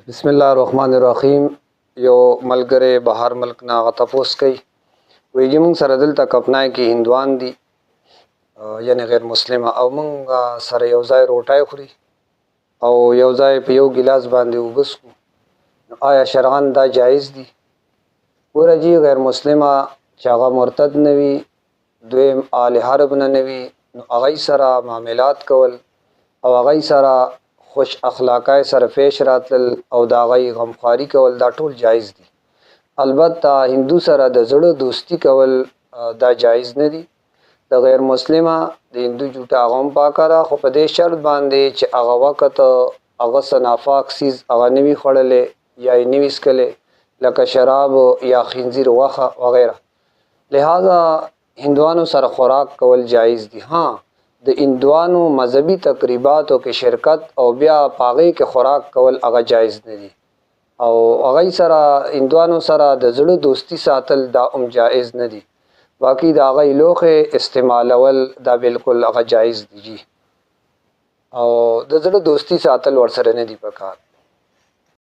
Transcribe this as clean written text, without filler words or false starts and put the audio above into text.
بسم الله الرحمن الرحیم. یو ملګری بهر ملک نه غتپوس کوي ویږي مونږ سره دلته کپنای کې هندوان دي یعنی غیر مسلمه او مونږ سره یو ځای روټای خوري او یو ځای په یو ګلاس باندې وبسکو. آیا شرعاً دا جایز دي؟ ورجی غیر مسلمه چې هغه مرتد نوي دویم آل حرب نه نوي نو هغه سره معاملات کول او هغه سره خوش اخلاقای سره پیش راتل او دا غي غمخواري کول دا ټول جایز دي. البته هندو سره د زړه دوستی کول دا جایز نه دي. د غیر مسلمه د هندو جوټه غوم پاکره خو په دې شرط باندې چې هغه وخت هغه سنافاک سیز هغه نوي خړلې یا نوي سکلې لکه شراب یا خنزیر وخه وغیرہ. لہذا هندوانو سره خوراک کول جایز دي. ها د هندوانو مذهبي تقریباتو کې شرکت او بیا پاغې کې خوراک کول هغه جایز نه دي او هغه سره هندوانو سره د زړه دوستی ساتل دا جایز نه دي. باقی دا هغه لوخه استعمالول دا بالکل هغه جایز دي او د زړه دوستی ساتل ورسره نه دي پکار.